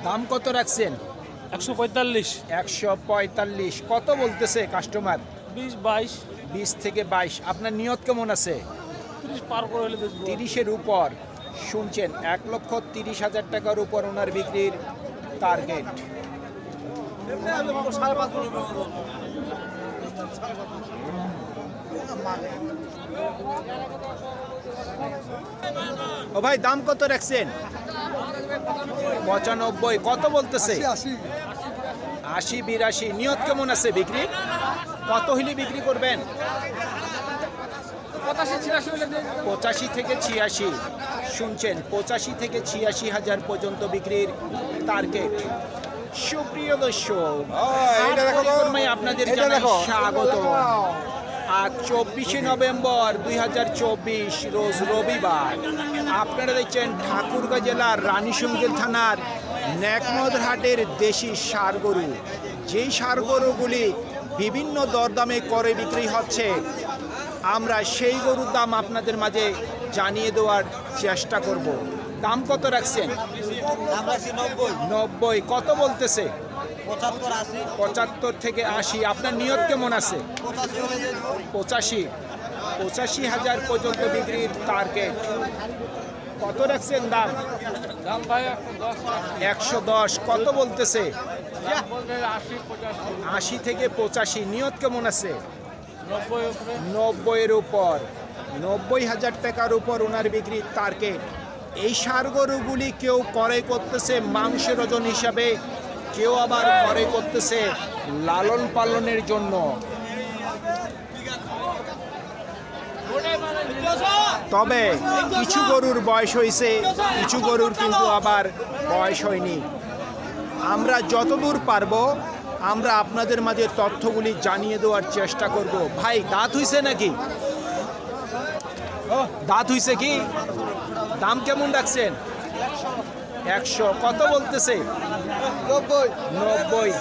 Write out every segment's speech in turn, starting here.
দাম কত রাখছেন? 145। 145। কত বলতেছে কাস্টমার? 20 থেকে 22। আপনার নিয়ত কেমন আছে? 30 পার করে হলে বেচবো। 30-এর উপর। শুনছেন, 1,30,000 টাকার উপর ওনার বিক্রির টার্গেট। ও ভাই, দাম কত রাখছেন? 95। কত বলতেছে? 80, 82। নিয়ত কেমন আছে বিক্রি? কত হইলে বিক্রি করবেন? 85 থেকে 86। শুনছেন, 85 থেকে 86 হাজার পর্যন্ত বিক্রির টার্গেট। সুপ্রিয় দর্শক, আপনাদের জানাই স্বাগত। আজ 24শে নভেম্বর 2024 রোজ রবিবার। আপনারা দেখছেন ঠাকুরগাঁ জেলার রানীশঙ্কর থানার নেকমদ হাটের দেশি ষাঁড় গরু। যেই ষাঁড় গরুগুলি বিভিন্ন দরদামে করে বিক্রি হচ্ছে, আমরা সেই গরুর দাম আপনাদের মাঝে জানিয়ে দেওয়ার চেষ্টা করব। দাম কত রাখছেন? 90। কত বলতেছে? 75 থেকে 80। আপনার নিয়ত কেমন আছে? 85 হাজার পর্যন্ত বিক্রির টার্গেট। কত রাখছেন দাম? 110। কত বলতেছে? 80 থেকে 85। নিয়ত কেমন আছে? 90-এর উপর। 90,000 টাকার উপর ওনার বিক্রির টার্গেট। এই ষাঁড় গরুগুলি কেউ ক্রয় করতেছে মাংসের ওজন হিসাবে, কেউ আবার ক্রয় করতেছে লালন পালনের জন্য। তবে কিছু গরুর বয়স হয়েছে, কিছু গরুর কিন্তু আবার বয়স হয়নি। আমরা যতদূর পারবো আমরা আপনাদের মাঝে তথ্যগুলি জানিয়ে দেওয়ার চেষ্টা করব। ভাই, দাঁত হইছে নাকি? দাঁত হইছে কি? দাম কেমন রাখছেন? 100। কত বলতেছে? 90।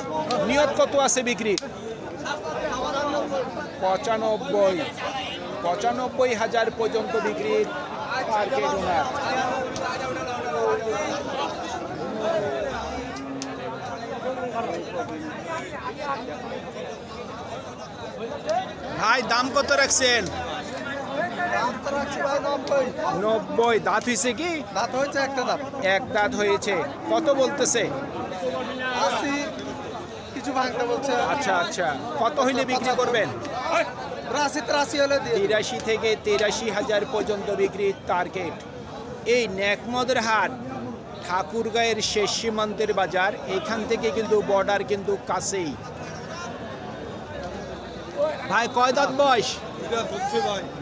নিয়ত কত আছে বিক্রি? 95 হাজার পর্যন্ত বিক্রির টার্গেট ওনার। ভাই, দাম কত রাখছেন? 90। দাঁত হয়েছে কি? দাঁত হয়েছে, একটা দাঁত। এক দাঁত হয়েছে। কত বলতেছে? 80 কিছু ভাঙতে বলছে। আচ্ছা। কত হইলে বিক্রি করবেন? 83 হলে দিয়ে 83 থেকে 83 হাজার পর্যন্ত বিক্রির টার্গেট। এই নেকমদের হাট ঠাকুরগাঁয়ের শেষ সীমান্তের বাজার। এখান থেকে কিন্তু বর্ডার কিন্তু কাছেই। ভাই, কয় দাঁত বয়স?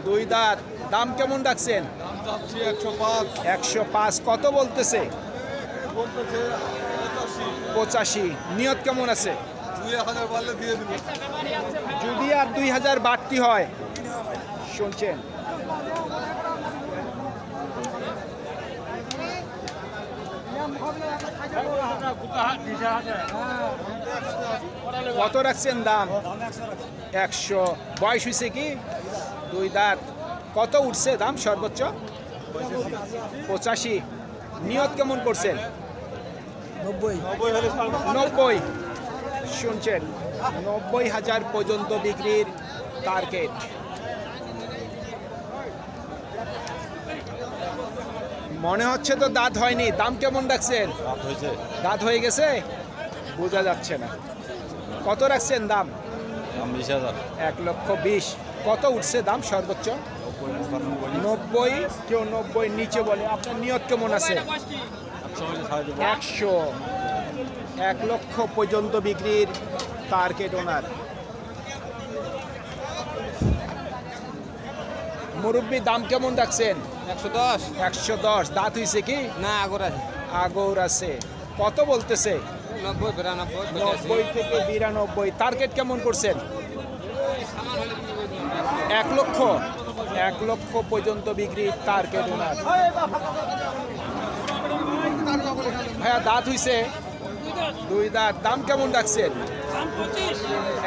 2 দাঁত। দাম কেমন রাখছেন? 105। কত বলতেছে? 85। নিয়ত কেমন আছে? যদি আর 2000 বাড়তি হয়। শুনছেন, কত রাখছেন দাম? 100। বয়স হয়েছে কি? 2 দাঁত। কত উঠছে দাম সর্বোচ্চ? 85। নিয়ত কেমন করছেন? 90। শুনছেন, 90 হাজার পর্যন্ত বিক্রির টার্গেট। মনে হচ্ছে তো দাঁত হয়নি। দাম কেমন রাখছেন? দাঁত হয়ে গেছে, বোঝা যাচ্ছে না। কত রাখছেন দাম? 1,20,000। কত উঠছে দাম সর্বোচ্চ? 90। কেউ 90 নিচে বলে। আপনার নিয়ত কেমন আছে? 100। 1 লক্ষ পর্যন্ত বিক্রির টার্গেট ওনার। মুরব্বী, দাম কেমন রাখছেন? 110। দাঁত হয়েছে কি? না, আগর আছে। কত বলতেছে? 90 থেকে 92। টার্গেট কেমন করছেন? 1 লক্ষ। 1 লক্ষ পর্যন্ত বিক্রির টার্গেট ওনার। ভাইয়া, দাঁত হয়েছে? 2 দাঁত। দাম কেমন রাখছেন?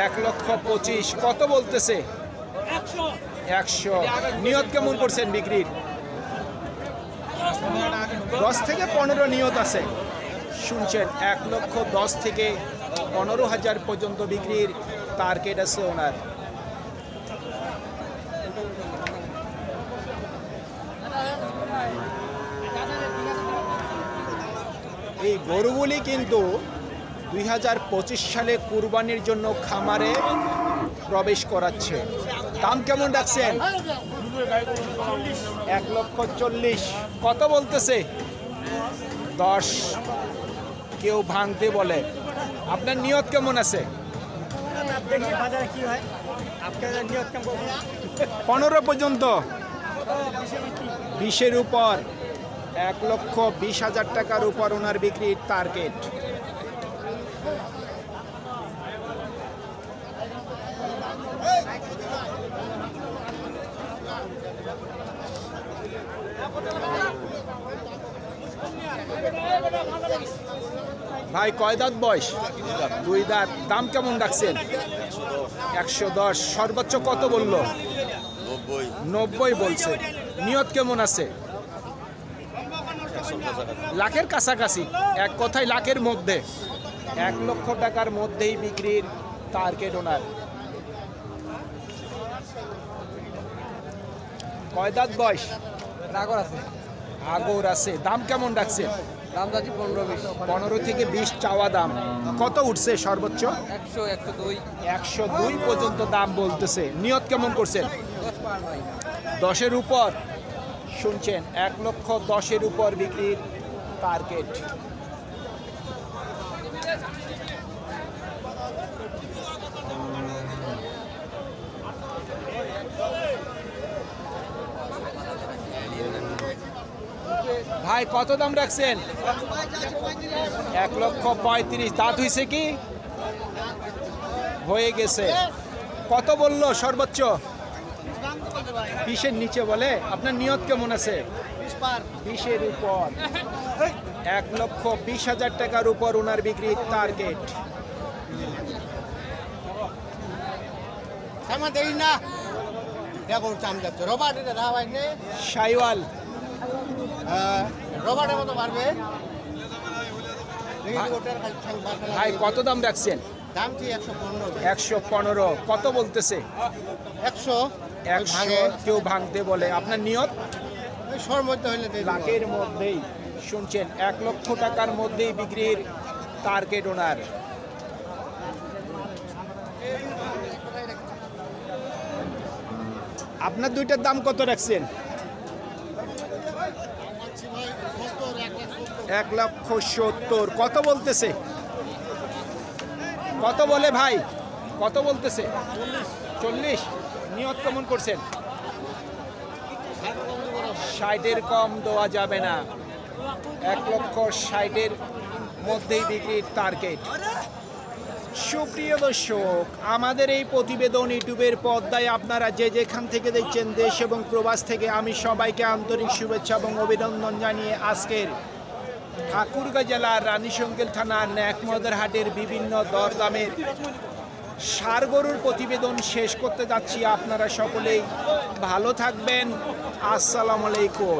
1,25,000। কত বলতেছে? 100। নিয়ত কেমন করছেন বিক্রির? 10 থেকে 15 নিয়ত আছে। শুনছেন 1,10,000 থেকে 15,000 পর্যন্ত বিক্রির টার্গেট আছে ওনার। এই গরুগুলি কিন্তু 2025 সালে কুরবানির জন্য খামারে প্রবেশ করাচ্ছে। দাম কেমন রাখছেন? 1,40,000। কত বলতেছে? 10। কেউ ভাঙতে বলে। আপনার নিয়ত কেমন আছে? 15 পর্যন্ত, 20-এর উপর। 1,20,000 টাকার উপর ওনার বিক্রির টার্গেট। ভাই কয় দাঁত বয়স? 2 দাঁত। দাম কেমন রাখছেন? 110। সর্বোচ্চ কত বললো? 90 বলছে। নিয়ত কেমন আছে? লাখের কাছাকাছি, এক কথায় লাখের মধ্যে। 1 লক্ষ টাকার মধ্যেই বিক্রির টার্গেট ওনার। কয় দাঁত বয়স? আগর আছে। দাম কেমন রাখছেন? দাম যাচ্ছি 15-20। 15 থেকে 20 চাওয়া দাম। কত উঠছে সর্বোচ্চ? 100, 102। 102 পর্যন্ত দাম বলতেছে। নিয়ত কেমন করছেন? 10-এর উপর। শুনছেন 1,10,000 উপর বিক্রির টার্গেট। ভাই কত দাম রাখছেন? 1,35,000। দাঁত হইছে কি? হয়ে গেছে। কত বললো সর্বোচ্চ? 20-এর নিচে বলে। আপনার নিয়ত কেমন আছে? 20-এর উপর। 1,20,000 টাকার উপর ওনার বিক্রির টার্গেট। শাইওয়াল। ভাই কত দাম রাখছেন? 115। কত বলতেছে? 100। 100। কেউ ভাঙতে বলে। আপনার নিয়ত? লাখের মধ্যেই। শুনছেন 1 লক্ষ টাকার মধ্যেই বিক্রির টার্গেট ওনার। আপনার দুইটার দাম কত রাখছেন? 1,70,000। কত বলতেছে? কত বলে ভাই? কত বলতেছে? 40। নিয়ত কেমন করছেন? 60-এর কম দেওয়া যাবে না। 1,60,000-এর মধ্যেই বিক্রির টার্গেট। সুপ্রিয় দর্শক, আমাদের এই প্রতিবেদন ইউটিউবের পর্দায় আপনারা যে যেখান থেকে দেখছেন, দেশ এবং প্রবাস থেকে, আমি সবাইকে আন্তরিক শুভেচ্ছা এবং অভিনন্দন জানিয়ে আজকের ঠাকুরগাঁ জেলার রানীশঙ্কেল থানার ন্যাকমদার হাটের বিভিন্ন দরদামের ষাঁড় গরুর প্রতিবেদন শেষ করতে যাচ্ছি। আপনারা সকলেই ভালো থাকবেন। আসসালামু আলাইকুম।